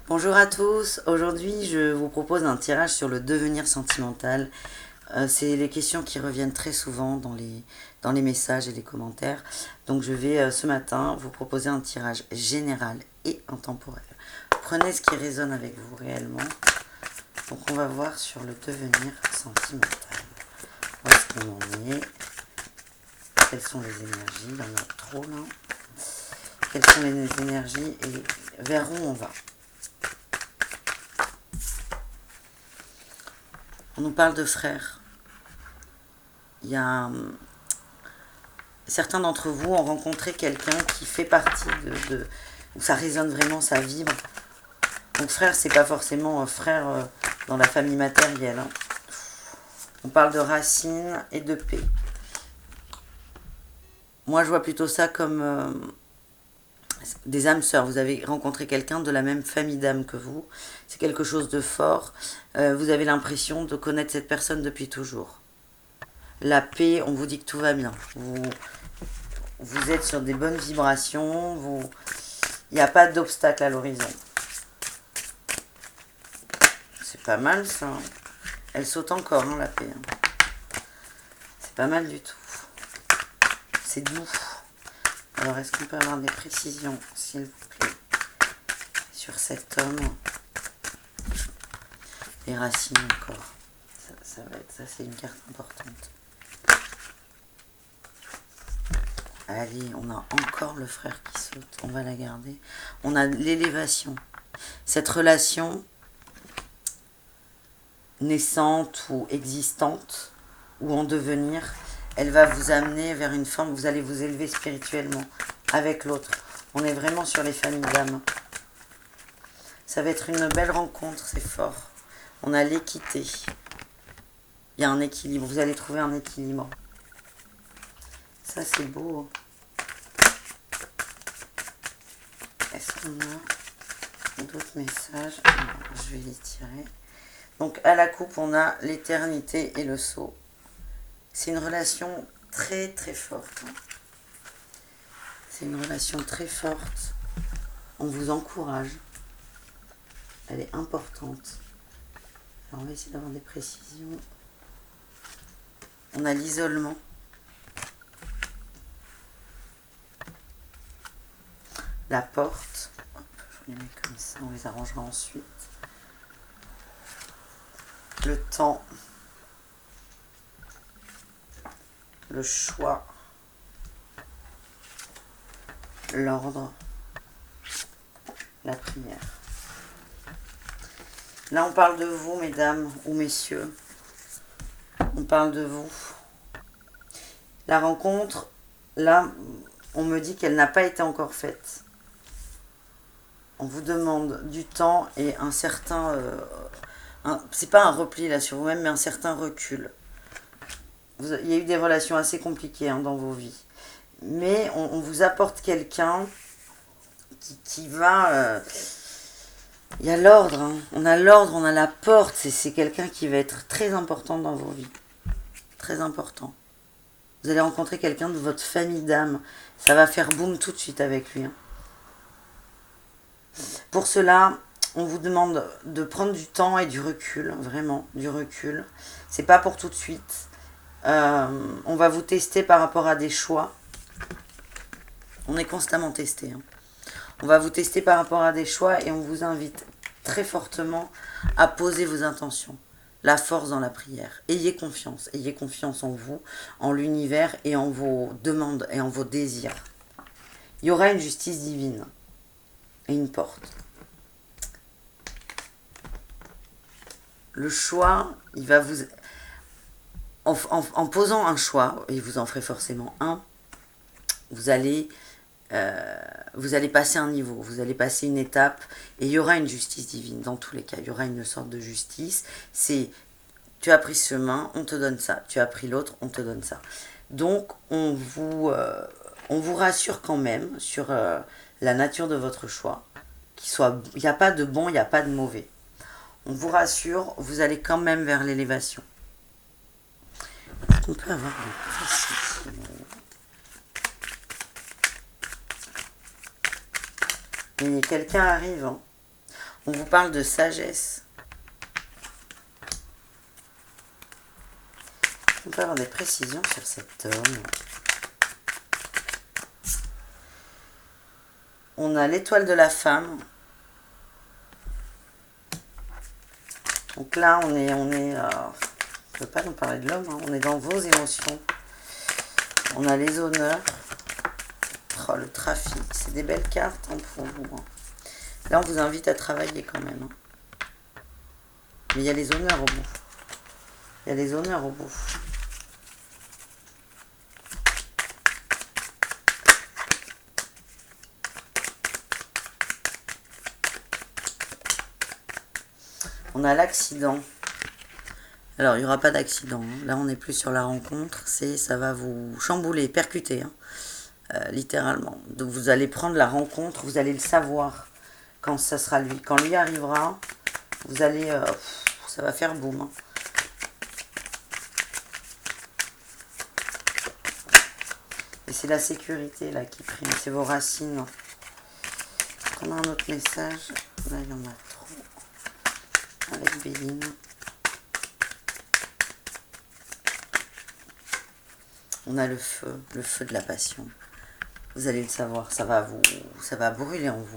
Bonjour à tous, aujourd'hui je vous propose un tirage sur le devenir sentimental. C'est les questions qui reviennent très souvent dans les messages et les commentaires. Donc je vais ce matin vous proposer un tirage général et intemporel. Prenez ce qui résonne avec vous réellement. Donc on va voir sur le devenir sentimental. Où est-ce qu'on en est? Quelles sont les énergies? Il y en a trop là. Quelles sont les énergies et vers où on va? On nous parle de frères. Il y a certains d'entre vous ont rencontré quelqu'un qui fait partie où ça résonne vraiment, ça vibre. Donc frère, c'est pas forcément frère dans la famille matérielle. Hein. On parle de racines et de paix. Moi, je vois plutôt ça comme des âmes sœurs. Vous avez rencontré quelqu'un de la même famille d'âmes que vous. C'est quelque chose de fort. Vous avez l'impression de connaître cette personne depuis toujours. La paix, on vous dit que tout va bien. Vous êtes sur des bonnes vibrations. Il n'y a pas d'obstacle à l'horizon. C'est pas mal ça. Elle saute encore, hein, la paix. C'est pas mal du tout. C'est doux. Alors, est-ce qu'on peut avoir des précisions, s'il vous plaît, sur cet homme? Les racines encore. Ça c'est une carte importante. Allez, on a encore le frère qui saute. On va la garder. On a l'élévation. Cette relation naissante ou existante ou en devenir, elle va vous amener vers une forme, vous allez vous élever spirituellement avec l'autre. On est vraiment sur les familles d'âmes. Ça va être une belle rencontre, c'est fort. On a l'équité. Il y a un équilibre, vous allez trouver un équilibre. Ça c'est beau. Est-ce qu'on a d'autres messages? Je vais les tirer. Donc à la coupe, on a l'éternité et le sceau. C'est une relation très très forte. C'est une relation très forte. On vous encourage. Elle est importante. Alors on va essayer d'avoir des précisions. On a l'isolement. La porte. Hop, je les mets comme ça, on les arrangera ensuite. Le temps. Le choix. L'ordre. La prière. Là, on parle de vous, mesdames ou messieurs. On parle de vous. La rencontre, là, on me dit qu'elle n'a pas été encore faite. On vous demande du temps et un certain... c'est pas un repli là sur vous-même, mais un certain recul. Il y a eu des relations assez compliquées dans vos vies. Mais on vous apporte quelqu'un qui va... il y a l'ordre, hein. On a l'ordre, on a la porte. C'est quelqu'un qui va être très important dans vos vies. Très important. Vous allez rencontrer quelqu'un de votre famille d'âme. Ça va faire boum tout de suite avec lui. Hein. Pour cela, on vous demande de prendre du temps et du recul. Vraiment, du recul. C'est pas pour tout de suite. On va vous tester par rapport à des choix. On est constamment testé. Hein. On va vous tester par rapport à des choix et on vous invite très fortement à poser vos intentions. La force dans la prière. Ayez confiance en vous, en l'univers et en vos demandes et en vos désirs. Il y aura une justice divine et une porte. Le choix, il va vous... En posant un choix, et vous en ferez forcément un, vous allez passer un niveau, vous allez passer une étape, et il y aura une justice divine, dans tous les cas, il y aura une sorte de justice, c'est, tu as pris ce chemin, on te donne ça, tu as pris l'autre, on te donne ça. Donc, on vous rassure quand même sur la nature de votre choix, il n'y a pas de bon, il n'y a pas de mauvais. On vous rassure, vous allez quand même vers l'élévation. Est-ce qu'on peut avoir des précisions? Et quelqu'un arrive. Hein. On vous parle de sagesse. On peut avoir des précisions sur cet homme. On a l'étoile de la femme. Donc là, on est je ne peux pas nous parler de l'homme, hein, on est dans vos émotions. On a les honneurs. Oh, le trafic, c'est des belles cartes hein, pour vous. Hein. Là, on vous invite à travailler quand même. Hein. Mais il y a les honneurs au bout. Il y a les honneurs au bout. On a l'accident. Alors, il n'y aura pas d'accident. Hein. Là, on n'est plus sur la rencontre. Ça va vous chambouler, percuter, hein. Littéralement. Donc, vous allez prendre la rencontre. Vous allez le savoir quand ça sera lui. Quand lui arrivera, vous allez... ça va faire boum. Hein. Et c'est la sécurité, là, qui prime. C'est vos racines. On a un autre message. Là, il y en a trop. Avec Béline. On a le feu de la passion. Vous allez le savoir, ça va brûler en vous.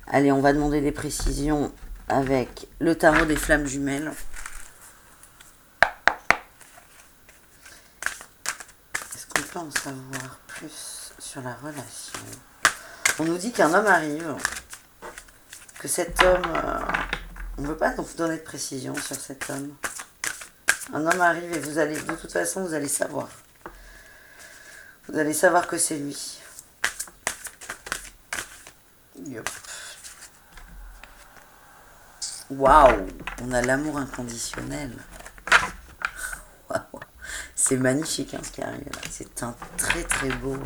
Allez, on va demander des précisions avec le tarot des flammes jumelles. Est-ce qu'on peut en savoir plus sur la relation? On nous dit qu'un homme arrive, que cet homme... on ne veut pas vous donner de précision sur cet homme. Un homme arrive et vous allez, de toute façon, vous allez savoir. Vous allez savoir que c'est lui. Yep. Waouh, on a l'amour inconditionnel. Waouh, c'est magnifique hein, ce qui arrive là. C'est un très très beau...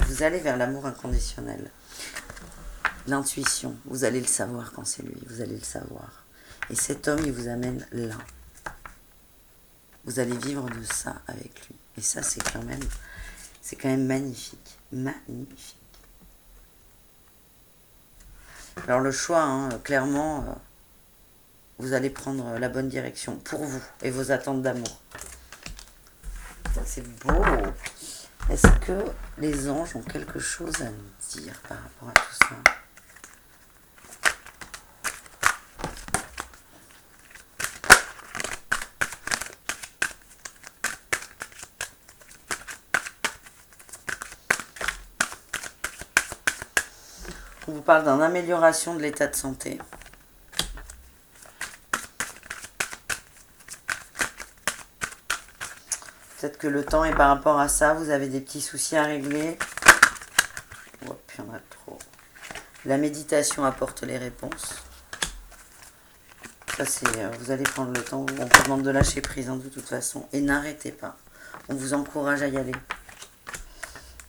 Vous allez vers l'amour inconditionnel. L'intuition, vous allez le savoir quand c'est lui, vous allez le savoir. Et cet homme, il vous amène là. Vous allez vivre de ça avec lui. Et ça, c'est quand même magnifique. Magnifique. Alors le choix, hein, clairement, vous allez prendre la bonne direction pour vous et vos attentes d'amour. C'est beau. Est-ce que les anges ont quelque chose à nous dire par rapport à tout ça ? On vous parle d'une amélioration de l'état de santé. Peut-être que le temps est par rapport à ça. Vous avez des petits soucis à régler. Oh, puis il y en a trop. La méditation apporte les réponses. Ça, c'est... vous allez prendre le temps. On vous demande de lâcher prise hein, de toute façon. Et n'arrêtez pas. On vous encourage à y aller.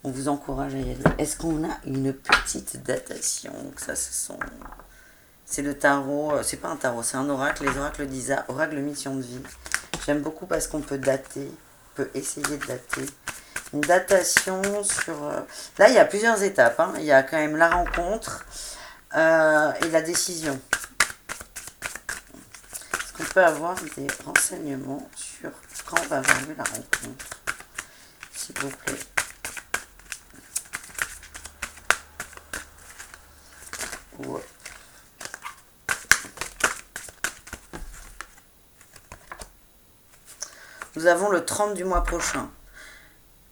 On vous encourage à y aller. Est-ce qu'on a une petite datation? Ça, c'est le tarot. C'est pas un tarot, c'est un oracle. Les oracles disent oracle mission de vie. J'aime beaucoup parce qu'on peut dater. On peut essayer de dater. Une datation sur... Là, il y a plusieurs étapes. Hein. Il y a quand même la rencontre et la décision. Est-ce qu'on peut avoir des renseignements sur quand va avoir lieu la rencontre? S'il vous plaît. Ouais. Nous avons le 30 du mois prochain.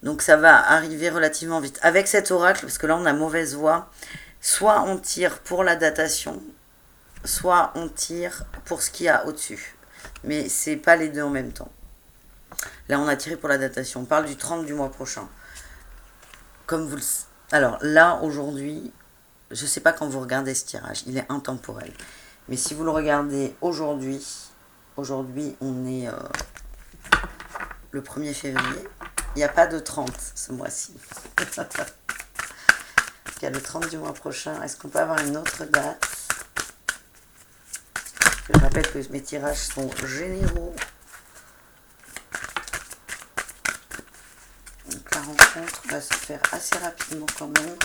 Donc ça va arriver relativement vite. Avec cet oracle, parce que là on a mauvaise voie, soit on tire pour la datation, soit on tire pour ce qu'il y a au-dessus. Mais c'est pas les deux en même temps. Là on a tiré pour la datation. On parle du 30 du mois prochain. Comme vous le... Alors là aujourd'hui... Je ne sais pas quand vous regardez ce tirage, il est intemporel. Mais si vous le regardez aujourd'hui, on est le 1er février. Il n'y a pas de 30 ce mois-ci. Il y a le 30 du mois prochain. Est-ce qu'on peut avoir une autre date? Je rappelle que mes tirages sont généraux. Donc la rencontre, va se faire assez rapidement quand même.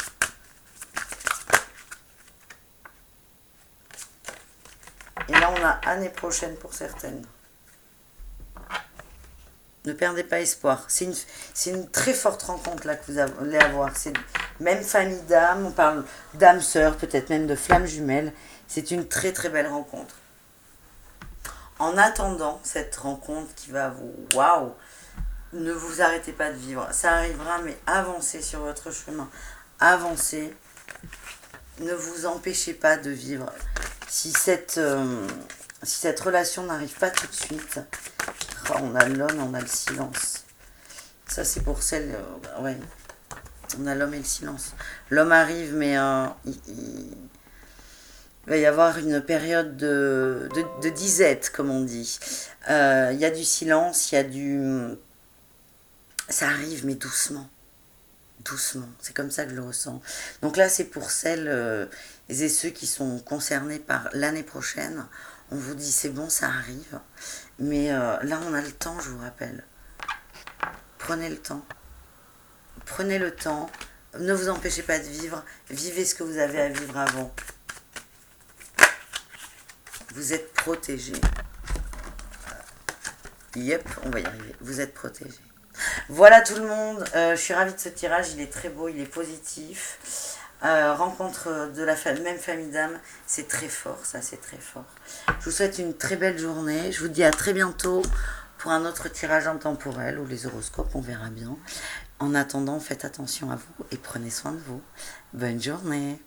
Et là, on a année prochaine pour certaines. Ne perdez pas espoir. C'est une très forte rencontre là que vous allez avoir. C'est même famille d'âme, on parle d'âme sœur, peut-être même de flammes jumelles. C'est une très très belle rencontre. En attendant cette rencontre qui va vous... Waouh! Ne vous arrêtez pas de vivre. Ça arrivera, mais avancez sur votre chemin. Avancez. Ne vous empêchez pas de vivre. Si cette relation n'arrive pas tout de suite, oh, on a l'homme, on a le silence. Ça, c'est pour celle... ouais. On a l'homme et le silence. L'homme arrive, mais il va y avoir une période de disette, comme on dit. Il y a du silence, il y a du... Ça arrive, mais doucement. Doucement. C'est comme ça que je le ressens. Donc là, c'est pour celles et ceux qui sont concernés par l'année prochaine. On vous dit, c'est bon, ça arrive. Mais là, on a le temps, je vous rappelle. Prenez le temps. Prenez le temps. Ne vous empêchez pas de vivre. Vivez ce que vous avez à vivre avant. Vous êtes protégé. Yep, on va y arriver. Vous êtes protégé. Voilà tout le monde. Je suis ravie de ce tirage. Il est très beau, il est positif. Rencontre de la même famille d'âme. C'est très fort, ça, c'est très fort. Je vous souhaite une très belle journée. Je vous dis à très bientôt pour un autre tirage intemporel ou les horoscopes, on verra bien. En attendant, faites attention à vous et prenez soin de vous. Bonne journée.